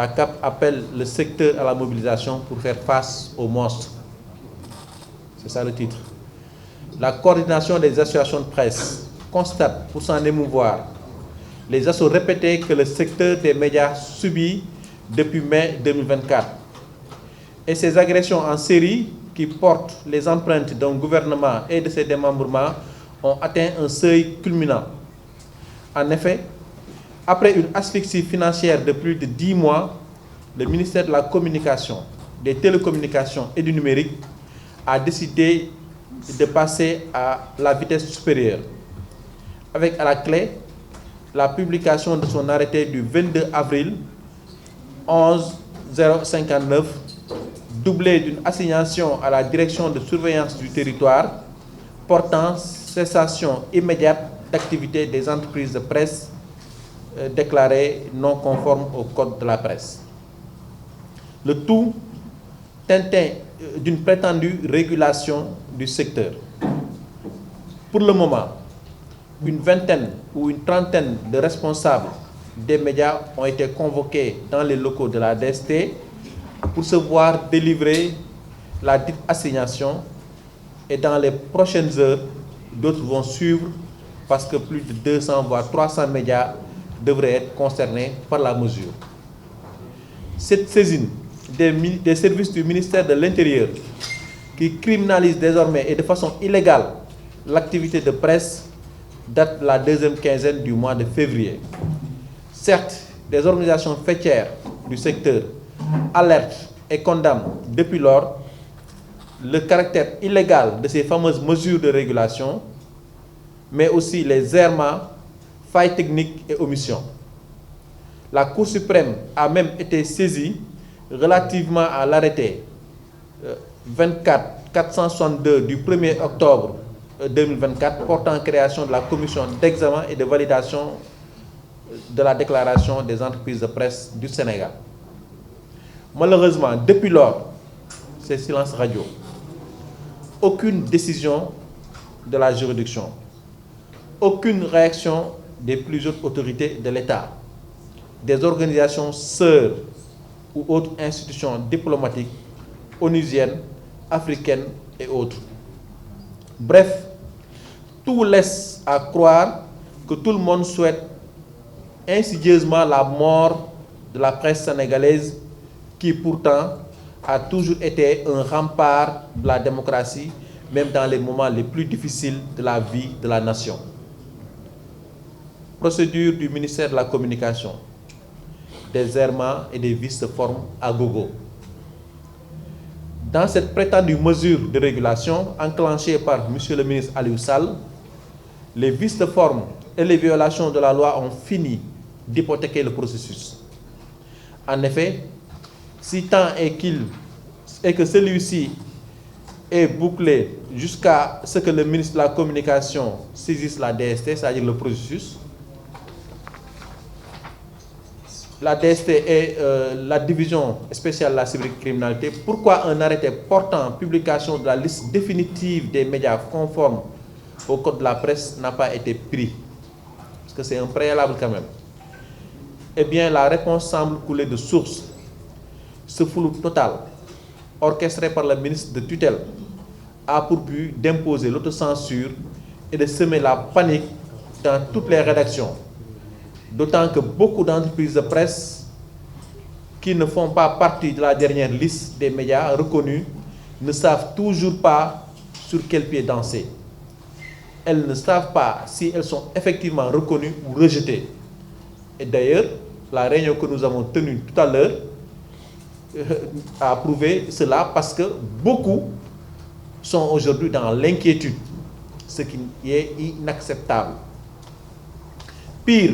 la CAP appelle le secteur à la mobilisation pour faire face aux monstres. C'est ça le titre. La coordination des associations de presse constate, pour s'en émouvoir, les assauts répétés que le secteur des médias subit depuis mai 2024 et ces agressions en série qui portent les empreintes d'un gouvernement et de ses démembrements ont atteint un seuil culminant. En effet, après une asphyxie financière de plus de 10 mois, le ministère de la Communication, des Télécommunications et du Numérique a décidé de passer à la vitesse supérieure, avec à la clé la publication de son arrêté du 22 avril 11-059, doublé d'une assignation à la direction de surveillance du territoire portant cessation immédiate d'activité des entreprises de presse déclarées non conformes au code de la presse. Le tout teinté d'une prétendue régulation du secteur. Pour le moment, une vingtaine ou une trentaine de responsables des médias ont été convoqués dans les locaux de la DST pour se voir délivrer la dite assignation, et dans les prochaines heures, d'autres vont suivre parce que plus de 200 voire 300 médias devraient être concernés par la mesure. Cette saisine des services du ministère de l'Intérieur, qui criminalise désormais et de façon illégale l'activité de presse, date de la deuxième quinzaine du mois de février. Certes, des organisations faîtières du secteur alertent et condamnent depuis lors le caractère illégal de ces fameuses mesures de régulation, mais aussi les errements, failles techniques et omissions. La Cour suprême a même été saisie relativement à l'arrêté 24-462 du 1er octobre 2024 portant création de la commission d'examen et de validation de la déclaration des entreprises de presse du Sénégal. Malheureusement, depuis lors, c'est silence radio. Aucune décision de la juridiction, aucune réaction des plus hautes autorités de l'État, des organisations sœurs ou autres institutions diplomatiques, onusiennes, africaines et autres. Bref, tout laisse à croire que tout le monde souhaite insidieusement la mort de la presse sénégalaise qui pourtant a toujours été un rempart de la démocratie, même dans les moments les plus difficiles de la vie de la nation. Procédure du ministère de la Communication. Des errements et des vices de forme à gogo. Dans cette prétendue mesure de régulation enclenchée par M. le ministre Aliou Sall, les vices de forme et les violations de la loi ont fini d'hypothéquer le processus. En effet, si tant est que celui-ci est bouclé jusqu'à ce que le ministre de la Communication saisisse la DST, c'est-à-dire le processus, la DST est la division spéciale de la cybercriminalité. Pourquoi un arrêté portant publication de la liste définitive des médias conformes au code de la presse n'a pas été pris? Parce que c'est un préalable quand même. Eh bien, la réponse semble couler de source. Ce flou total, orchestré par le ministre de tutelle, a pour but d'imposer l'autocensure et de semer la panique dans toutes les rédactions. D'autant que beaucoup d'entreprises de presse qui ne font pas partie de la dernière liste des médias reconnus ne savent toujours pas sur quel pied danser. Elles ne savent pas si elles sont effectivement reconnues ou rejetées. Et d'ailleurs, la réunion que nous avons tenue tout à l'heure a prouvé cela, parce que beaucoup sont aujourd'hui dans l'inquiétude, ce qui est inacceptable. Pire,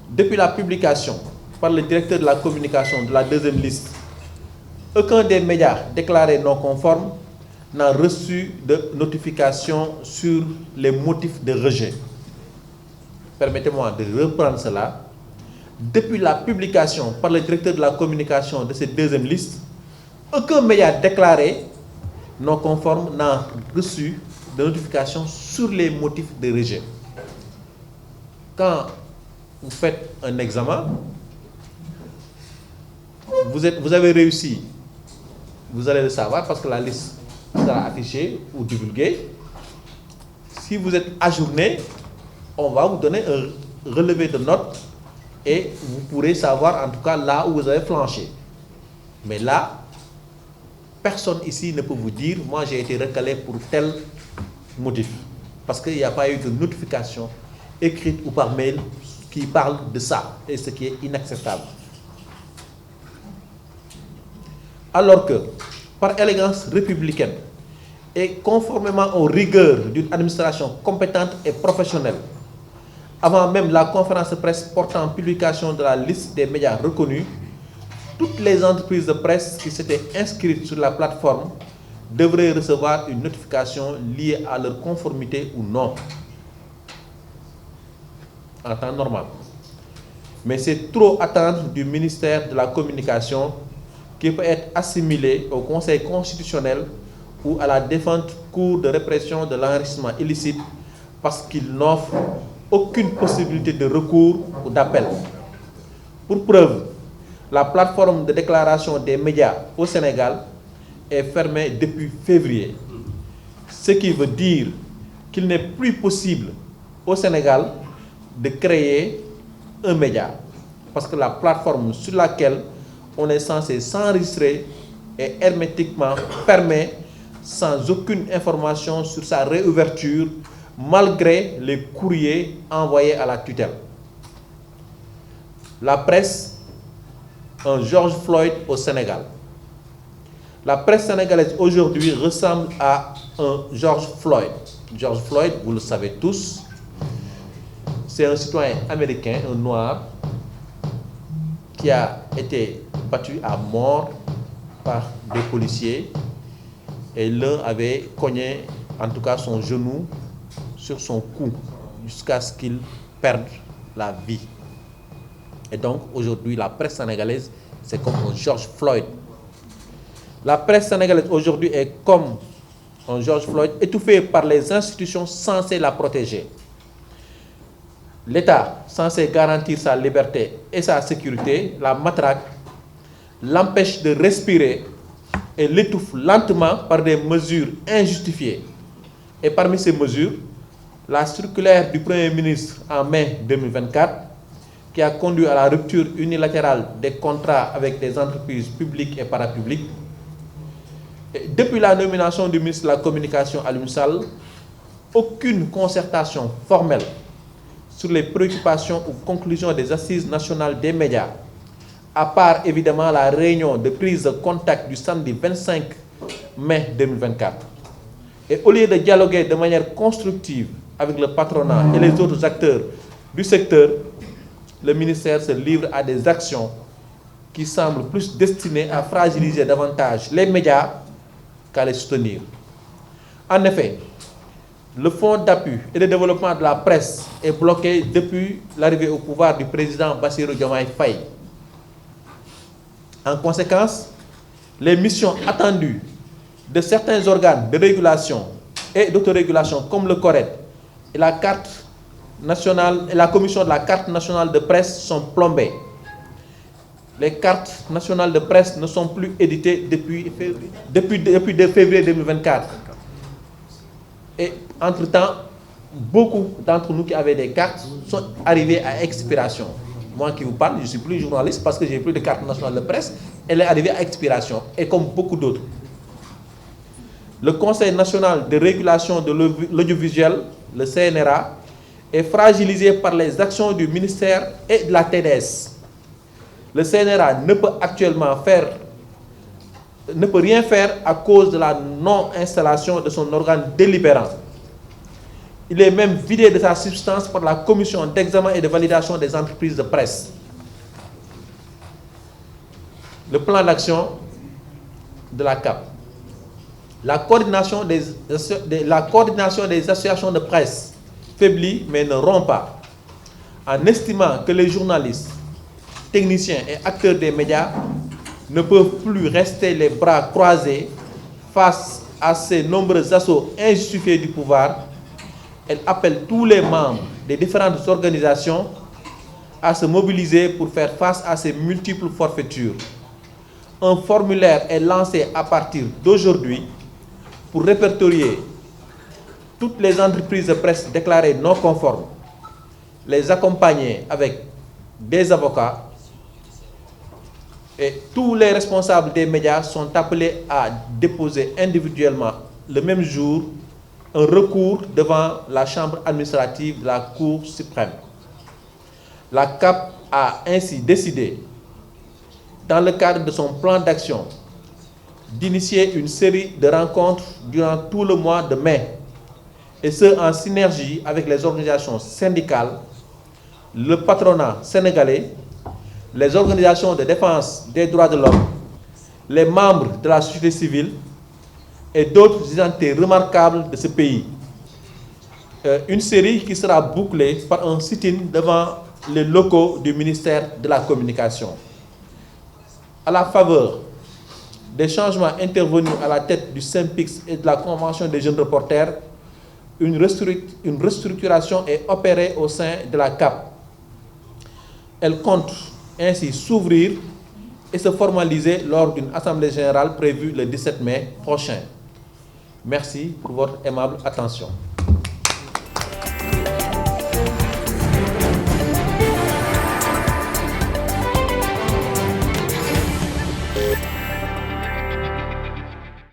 depuis la publication par le directeur de la communication de la deuxième liste, aucun des médias déclarés non conformes n'a reçu de notification sur les motifs de rejet. Permettez-moi de reprendre cela. Depuis la publication par le directeur de la communication de cette deuxième liste, aucun média déclaré non conforme n'a reçu de notification sur les motifs de rejet. Quand vous faites un examen, vous avez réussi, vous allez le savoir parce que la liste sera affichée ou divulguée. Si vous êtes ajourné, on va vous donner un relevé de notes et vous pourrez savoir en tout cas là où vous avez flanché. Mais là, personne ici ne peut vous dire, moi j'ai été recalé pour tel motif. Parce qu'il n'y a pas eu de notification écrite ou par mail qui parle de ça, et ce qui est inacceptable. Alors que, par élégance républicaine et conformément aux rigueurs d'une administration compétente et professionnelle, avant même la conférence de presse portant publication de la liste des médias reconnus, toutes les entreprises de presse qui s'étaient inscrites sur la plateforme devraient recevoir une notification liée à leur conformité ou non, en temps normal. Mais c'est trop attendre du ministère de la Communication qui peut être assimilé au Conseil constitutionnel ou à la défunte Cour de répression de l'enrichissement illicite parce qu'il n'offre aucune possibilité de recours ou d'appel. Pour preuve, la plateforme de déclaration des médias au Sénégal est fermée depuis février, ce qui veut dire qu'il n'est plus possible au Sénégal de créer un média, parce que la plateforme sur laquelle on est censé s'enregistrer est hermétiquement fermée sans aucune information sur sa réouverture malgré les courriers envoyés à la tutelle. La presse, un George Floyd au Sénégal. La presse sénégalaise aujourd'hui ressemble à un George Floyd. George Floyd, vous le savez tous, c'est un citoyen américain, un noir, qui a été battu à mort par des policiers et l'un avait cogné en tout cas son genou sur son cou jusqu'à ce qu'il perde la vie. Et donc aujourd'hui la presse sénégalaise c'est comme un George Floyd. La presse sénégalaise aujourd'hui est comme un George Floyd étouffé par les institutions censées la protéger. L'État censé garantir sa liberté et sa sécurité la matraque, l'empêche de respirer et l'étouffe lentement par des mesures injustifiées. Et parmi ces mesures, la circulaire du Premier ministre en mai 2024 qui a conduit à la rupture unilatérale des contrats avec des entreprises publiques et parapubliques. Et depuis la nomination du ministre de la Communication Alioune Sall, aucune concertation formelle sur les préoccupations ou conclusions des assises nationales des médias, à part évidemment la réunion de prise de contact du samedi 25 mai 2024. Et au lieu de dialoguer de manière constructive avec le patronat et les autres acteurs du secteur, le ministère se livre à des actions qui semblent plus destinées à fragiliser davantage les médias qu'à les soutenir. En effet, le fonds d'appui et de développement de la presse est bloqué depuis l'arrivée au pouvoir du président Bassirou Diomaye Faye. En conséquence, les missions attendues de certains organes de régulation et d'autorégulation comme le CORED et la carte nationale et la commission de la carte nationale de presse sont plombées. Les cartes nationales de presse ne sont plus éditées depuis février 2024. Et entre-temps, beaucoup d'entre nous qui avaient des cartes sont arrivés à expiration. Moi qui vous parle, je ne suis plus journaliste parce que je n'ai plus de carte nationale de presse. Elle est arrivée à expiration, et comme beaucoup d'autres. Le Conseil national de régulation de l'audiovisuel, le CNRA, est fragilisé par les actions du ministère et de la TDS. Le CNRA ne peut actuellement rien faire à cause de la non-installation de son organe délibérant. Il est même vidé de sa substance par la commission d'examen et de validation des entreprises de presse. Le plan d'action de la CAP. La coordination des associations de presse faiblit mais ne rompt pas. En estimant que les journalistes, techniciens et acteurs des médias ne peuvent plus rester les bras croisés face à ces nombreux assauts injustifiés du pouvoir, elle appelle tous les membres des différentes organisations à se mobiliser pour faire face à ces multiples forfaitures. un formulaire est lancé à partir d'aujourd'hui pour répertorier toutes les entreprises de presse déclarées non conformes, les accompagner avec des avocats, et tous les responsables des médias sont appelés à déposer individuellement le même jour un recours devant la chambre administrative de la Cour suprême. La CAP a ainsi décidé, dans le cadre de son plan d'action, d'initier une série de rencontres durant tout le mois de mai, et ce en synergie avec les organisations syndicales, le patronat sénégalais, les organisations de défense des droits de l'homme, les membres de la société civile et d'autres identités remarquables de ce pays. Une série qui sera bouclée par un sit-in devant les locaux du ministère de la Communication. À la faveur des changements intervenus à la tête du SYNPICS et de la Convention des jeunes reporters, une restructuration est opérée au sein de la CAP. Elle compte ainsi s'ouvrir et se formaliser lors d'une assemblée générale prévue le 17 mai prochain. Merci pour votre aimable attention.